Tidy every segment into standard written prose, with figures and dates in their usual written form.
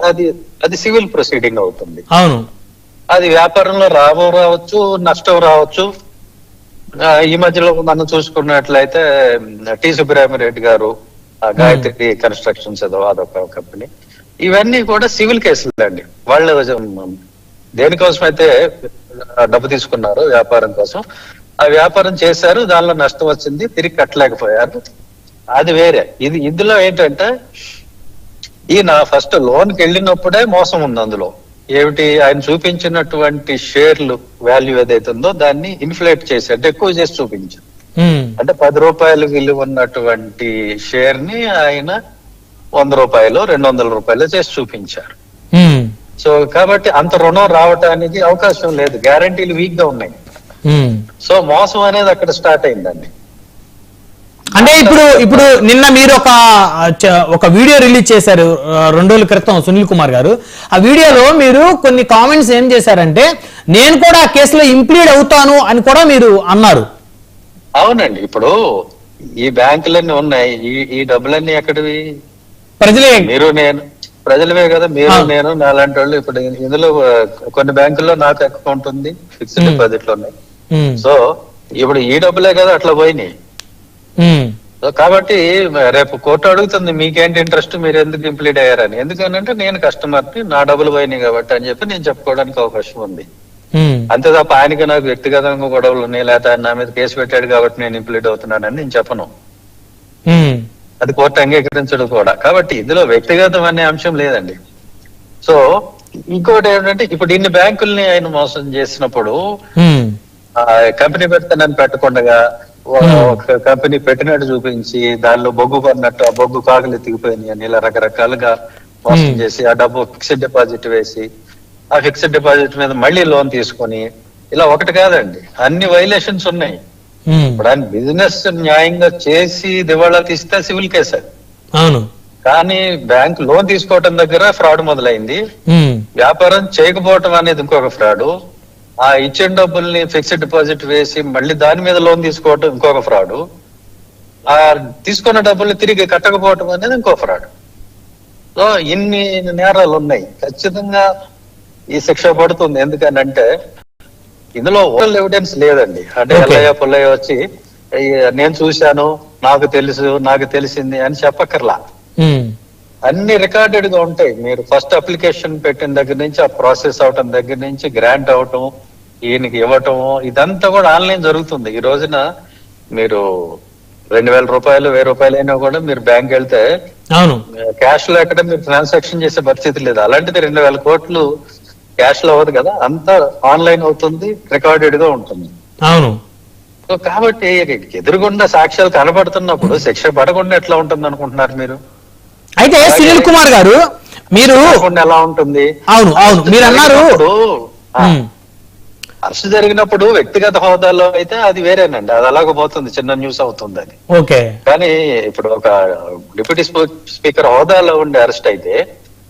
అది అది civil proceeding అవుతుంది. అవును, అది వ్యాపారంలో లాభం రావచ్చు, నష్టం రావచ్చు. ఈ మధ్యలో మనం చూసుకున్నట్లయితే టి సుబ్బరామిరెడ్డి గారు, గాయత్రి కన్స్ట్రక్షన్స్ ఏదో అదొక కంపెనీ, ఇవన్నీ కూడా సివిల్ కేసులు అండి. వాళ్ళు దేనికోసం అయితే డబ్బు తీసుకున్నారు వ్యాపారం కోసం, ఆ వ్యాపారం చేశారు, దానిలో నష్టం వచ్చింది, తిరిగి కట్టలేకపోయారు, అది వేరే. ఇందులో ఏంటంటే ఈయన ఫస్ట్ లోన్కి వెళ్ళినప్పుడే మోసం ఉంది అందులో. ఏమిటి, ఆయన చూపించినటువంటి షేర్లు వాల్యూ ఏదైతే ఉందో దాన్ని ఇన్ఫ్లేట్ చేసి, అంటే ఎక్కువ చేసి చూపించారు. అంటే 10 రూపాయలు విలువ ఉన్నటువంటి షేర్ ని ఆయన 100 రూపాయలు 200 రూపాయలు చేసి చూపించారు. సో కాబట్టి అంత రుణం రావటానికి అవకాశం లేదు, గ్యారంటీలు వీక్ గా ఉన్నాయి. సో మోసం అనేది అక్కడ స్టార్ట్ అయిందండి. అంటే ఇప్పుడు నిన్న మీరు ఒక వీడియో రిలీజ్ చేశారు 2 రోజుల క్రితం సునీల్ కుమార్ గారు. ఆ వీడియోలో మీరు కొన్ని కామెంట్స్ ఏం చేశారంటే, నేను కూడా ఆ కేసులో ఇంప్లీడ్ అవుతాను అని కూడా మీరు అన్నారు. అవునండి, ఇప్పుడు ఈ బ్యాంకులన్నీ ఉన్నాయి, ఈ డబ్బులన్నీ ఎక్కడివి? ప్రజలే. మీరు నేను ప్రజలవే కదా, మీరు నేను నాలాంటి వాళ్ళు. ఇప్పుడు ఇందులో కొన్ని బ్యాంకుల్లో నాకు అకౌంట్ ఉంది, ఫిక్స్డ్ డిపాజిట్లు ఉన్నాయి. సో ఇప్పుడు ఈ డబ్బులే కదా అట్లా పోయినాయి. కాబట్టి రేపు కోర్టు అడుగుతుంది, మీకేంటి ఇంట్రెస్ట్, మీరు ఎందుకు ఇంప్లీడ్ అయ్యారని. ఎందుకనంటే నేను కస్టమర్ని, నా డబ్బులు పోయినాయి కాబట్టి అని చెప్పి నేను చెప్పుకోవడానికి అవకాశం ఉంది. అంతే తప్ప ఆయనకి నాకు వ్యక్తిగతంగా గొడవలు ఉన్నాయి, లేకపోతే ఆయన నా మీద కేసు పెట్టాడు కాబట్టి నేను ఇంప్లీడ్ అవుతున్నానని నేను చెప్పను. అది కోర్టు అంగీకరించడు కూడా. కాబట్టి ఇందులో వ్యక్తిగతం అనే అంశం లేదండి. సో ఇంకోటి ఏంటంటే, ఇప్పుడు ఇన్ని బ్యాంకుల్ని ఆయన మోసం చేసినప్పుడు కంపెనీ పెడతానని పెట్టకుండా ఒక కంపెనీ పెట్టినట్టు చూపించి దానిలో బొగ్గు పడినట్టు, ఆ బొగ్గు కాకులు ఎత్తికిపోయినాయి అని ఇలా రకరకాలుగా మోసం చేసి ఆ డబ్బు ఫిక్స్డ్ డిపాజిట్ వేసి, ఆ ఫిక్స్డ్ డిపాజిట్ మీద మళ్ళీ లోన్ తీసుకొని, ఇలా ఒకటి కాదండి, అన్ని వైలేషన్స్ ఉన్నాయి. ఇప్పుడు ఆయన బిజినెస్ న్యాయంగా చేసి దివాళా తీస్తే సివిల్ కేసు అది. అవును, కానీ బ్యాంక్ లోన్ తీసుకోవటం దగ్గర ఫ్రాడ్ మొదలైంది. వ్యాపారం చేయకపోవటం అనేది ఇంకొక ఫ్రాడ్. ఆ ఇచ్చిన డబ్బుల్ని ఫిక్స్డ్ డిపాజిట్ వేసి మళ్ళీ దాని మీద లోన్ తీసుకోవటం ఇంకొక ఫ్రాడ్. ఆ తీసుకున్న డబ్బుల్ని తిరిగి కట్టకపోవటం అనేది ఇంకో ఫ్రాడ్. సో ఇన్ని నేరాలు ఉన్నాయి, ఖచ్చితంగా ఈ శిక్ష పడుతుంది. ఎందుకనంటే ఇందులో ఓరల్ ఎవిడెన్స్ లేదండి. అంటే ఎల్లయ్య పుల్లయ్య వచ్చి నేను చూశాను, నాకు తెలుసు, నాకు తెలిసింది అని చెప్పక్కర్లా. అన్ని రికార్డెడ్ గా ఉంటాయి. మీరు ఫస్ట్ అప్లికేషన్ పెట్టిన దగ్గర నుంచి, ఆ ప్రాసెస్ అవటం దగ్గర నుంచి, గ్రాంట్ అవటం, ఈయనకి ఇవ్వటం, ఇదంతా కూడా ఆన్లైన్ జరుగుతుంది. ఈ రోజున మీరు 2000 రూపాయలు 1000 రూపాయలు అయినా కూడా మీరు బ్యాంక్ వెళ్తే క్యాష్ లో ఎక్కడ మీరు ట్రాన్సాక్షన్ చేసే పరిస్థితి లేదు. అలాంటిది 2000 కోట్లు క్యాష్ లో అవ్వదు కదా, అంతా ఆన్లైన్ అవుతుంది, రికార్డెడ్ గా ఉంటుంది. అవును. సో కాబట్టి ఎదురుగుండా సాక్ష్యాలు కనబడుతున్నప్పుడు శిక్ష పడకుండా ఎట్లా ఉంటుంది అనుకుంటున్నారు మీరు? అయితే సునీల్ కుమార్ గారు, మీరు ఎలా ఉంటుంది? అవును అవును మీరు అన్నారు, అరెస్ట్ జరిగినప్పుడు వ్యక్తిగత హోదాలో అయితే అది వేరేనండి, అది అలాగపోతుంది, చిన్న న్యూస్ అవుతుంది అది. ఓకే. కానీ ఇప్పుడు ఒక డిప్యూటీ స్పీకర్ హోదాలో ఉండే అరెస్ట్ అయితే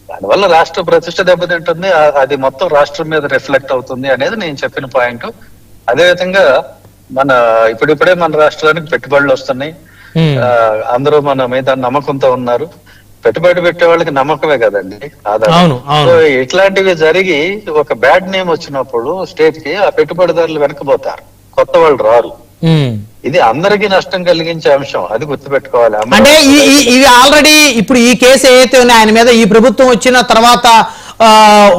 దానివల్ల రాష్ట్ర ప్రతిష్ట దెబ్బతింటుంది, అది మొత్తం రాష్ట్రం మీద రిఫ్లెక్ట్ అవుతుంది అనేది నేను చెప్పిన పాయింట్. అదేవిధంగా ఇప్పుడిప్పుడే మన రాష్ట్రానికి పెట్టుబడులు వస్తున్నాయి, అందరూ మన మీద నమ్మకంతో ఉన్నారు. పెట్టుబడి పెట్టే వాళ్ళకి నమ్మకమే కదండి ఆధారం. సో ఇట్లాంటివి జరిగి ఒక బ్యాడ్ నేమ్ వచ్చినప్పుడు స్టేట్ కి ఆ పెట్టుబడిదారులు వెనకపోతారు, కొత్త వాళ్ళు రారు. ఇది అందరికీ నష్టం కలిగించే అంశం, అది గుర్తుపెట్టుకోవాలి. అంటే ఇవి ఆల్రెడీ ఇప్పుడు ఈ కేసు ఏదైతే ఉన్నాయి ఆయన మీద, ఈ ప్రభుత్వం వచ్చిన తర్వాత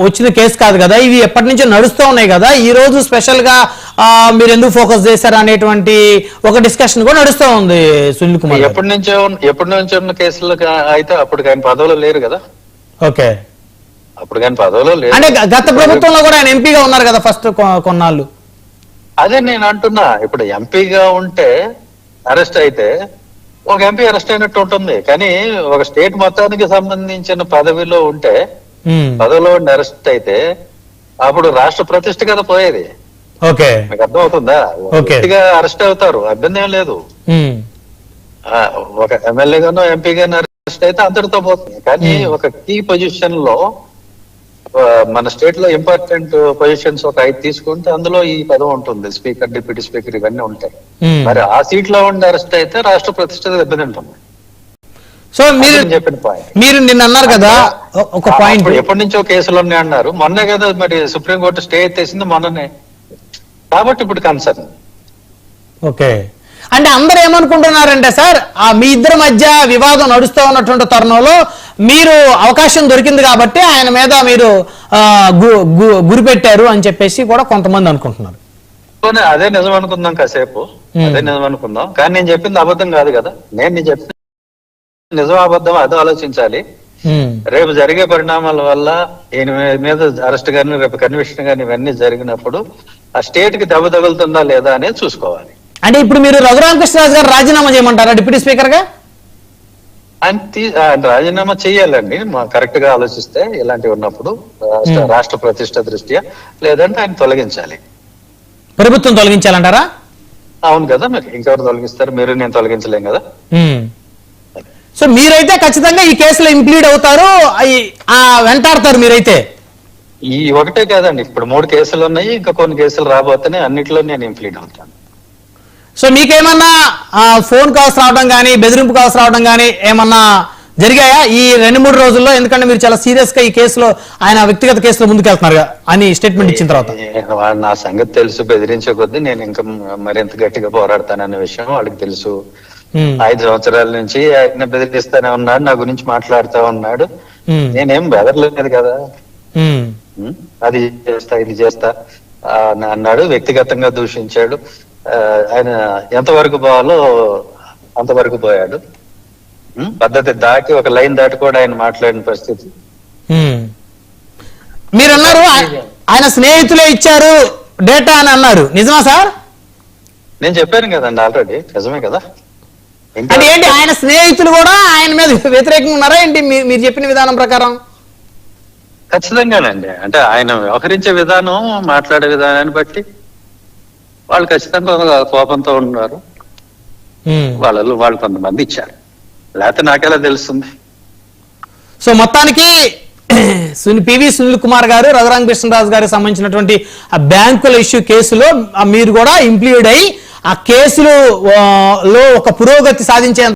వచ్చిన కేసు కాదు కదా, ఇవి ఎప్పటి నుంచో నడుస్తూ ఉన్నాయి కదా. ఈ రోజు స్పెషల్ గా మీరు ఎందుకు ఫోకస్ చేశారు అనేటువంటి ఒక డిస్కషన్ కూడా నడుస్తూ ఉంది సునీల్ కుమార్. ఎప్పటి నుంచో ఉన్న కేసులు అయితే అప్పుడు ఆయన పదవులు లేరు కదా. ఓకే, అప్పుడు ఆయన పదవులు లేరు. అంటే గత ప్రభుత్వంలో కూడా ఆయన ఎంపీగా ఉన్నారు కదా ఫస్ట్ కొన్నాళ్ళు. అదే నేను అంటున్నా, ఇప్పుడు ఎంపీగా ఉంటే అరెస్ట్ అయితే ఒక ఎంపీ అరెస్ట్ అయినట్టు ఉంటుంది. కానీ ఒక స్టేట్ మొత్తానికి సంబంధించిన పదవిలో ఉంటే, పదవిలో ఉండి అరెస్ట్ అయితే అప్పుడు రాష్ట్ర ప్రతిష్ట కదా పోయేది. ఓకే, మీకు అర్థం అవుతుందా? గట్టిగా అరెస్ట్ అవుతారు, అభ్యంతరం ఏం లేదు. ఒక ఎమ్మెల్యేగానో ఎంపీగానో అరెస్ట్ అయితే అంతటితో పోతుంది. కానీ ఒక కీ పొజిషన్ లో మన స్టేట్ లో ఇంపార్టెంట్ పొజిషన్స్ ఒక 5 తీసుకుంటే అందులో ఈ పదవి ఉంటుంది, స్పీకర్, డిప్యూటీ స్పీకర్, ఇవన్నీ ఉంటాయి. మరి ఆ సీట్ లో ఉండి అరెస్ట్ అయితే రాష్ట్ర ప్రతిష్ట దెబ్బతింటుంది. సో మీరు నేను చెప్పిన పాయింట్. మీరు నిన్న అన్నారు కదా ఒక పాయింట్, అప్పుడు ఎప్పటి నుంచో కేసులు ఉన్నాయి అన్నారు, మొన్నే కదా మరి సుప్రీంకోర్టు స్టే ఎత్తేసింది మొన్ననే, కాబట్టి ఇప్పుడు కన్సర్న్. ఓకే, అంటే అందరు ఏమనుకుంటున్నారంటే సార్, మీ ఇద్దరి మధ్య వివాదం నడుస్తూ ఉన్నటువంటి తరుణంలో మీరు అవకాశం దొరికింది కాబట్టి ఆయన మీద మీరు గురి పెట్టారు అని చెప్పేసి కూడా కొంతమంది అనుకుంటున్నారు. అదే నిజం అనుకుందాం కాసేపు, అదే నిజం అనుకుందాం, కానీ నేను చెప్పింది అబద్ధం కాదు కదా. నేను చెప్పింది నిజం అబద్ధం అదే ఆలోచించాలి. రేపు జరిగే పరిణామాల వల్ల ఈయన మీద అరెస్ట్ గాని రేపు కన్విక్షన్ గాని ఇవన్నీ జరిగినప్పుడు ఆ స్టేట్ కి దెబ్బ తగులుతుందా లేదా అనేది చూసుకోవాలి. అంటే ఇప్పుడు మీరు రఘురామకృష్ణరాజు గారు రాజీనామా చేయమంటారా డిప్యూటీ స్పీకర్ గా? ఆయన రాజీనామా చేయాలండి కరెక్ట్ గా ఆలోచిస్తే, ఇలాంటివి ఉన్నప్పుడు రాష్ట్ర ప్రతిష్ట దృష్ట్యా, లేదంటే ఆయన తొలగించాలి. ప్రభుత్వం తొలగించాలంటారా? అవును కదా, మరి ఇంకెవరు తొలగిస్తారు, మీరు నేను తొలగించలేం కదా. సో మీరైతే ఖచ్చితంగా ఈ కేసులో ఇంప్లీడ్ అవుతారు, వెంటాడతారు మీరైతే? ఈ ఒకటే కాదండి, ఇప్పుడు 3 కేసులు ఉన్నాయి, ఇంకా కొన్ని కేసులు రాబోతున్నాయి, అన్నిట్లో నేను ఇంప్లీడ్ అవుతాను. సో మీకేమన్నా ఫోన్ కాల్స్ రావడం కానీ బెదిరింపు కాల్స్ రావడం కానీ ఏమన్నా జరిగాయా ఈ 2-3 రోజుల్లో? ఎందుకంటే మీరు చాలా సీరియస్ గా ఈ కేసులో, ఆయన వ్యక్తిగత కేసులో ముందుకెళ్తున్నారు అని స్టేట్మెంట్ ఇచ్చిన తర్వాత. నా సంగతి తెలుసు, బెదిరించే కొద్దీ నేను ఇంకా మరింత గట్టిగా పోరాడతాననే విషయం వాళ్ళకి తెలుసు. 5 సంవత్సరాల నుంచి ఆయన బెదిరిస్తానే ఉన్నాడు, నా గురించి మాట్లాడుతూ ఉన్నాడు, నేనేం బెదరలేదు కదా. అది చేస్తా ఇది చేస్తా అన్నాడు, వ్యక్తిగతంగా దూషించాడు. ఆయన ఎంతవరకు పోవాలో అంతవరకు పోయాడు. పద్ధతి దాటి ఒక లైన్ దాటి కూడా ఆయన మాట్లాడిన పరిస్థితి. మీరు అన్నారు ఆయన స్నేహితులే ఇచ్చారు డేటా అని అన్నారు, నిజమా సార్? నేను చెప్పాను కదండి ఆల్రెడీ, నిజమే కదా. అంటే ఏంటి, ఆయన స్నేహితులు కూడా ఆయన మీద వ్యతిరేకంగా ఉన్నారా ఏంటి మీరు చెప్పిన విధానం ప్రకారం? ఖచ్చితంగానండి, అంటే ఆయన వ్యవహరించే విధానం, మాట్లాడే విధానాన్ని బట్టి వాళ్ళు ఖచ్చితంగా కోపంతో ఉన్నారు. వాళ్ళు కొంతమంది ఇచ్చారు, లేకపోతే నాకెలా తెలుస్తుంది? సో మొత్తానికి పివి సునీల్ కుమార్ గారు, రఘురామకృష్ణరాజు గారికి సంబంధించినటువంటి ఆ బ్యాంకుల ఇష్యూ కేసులో మీరు కూడా ఇంప్లీడ్ అయ్యి ఆ కేసులో ఒక పురోగతి సాధించే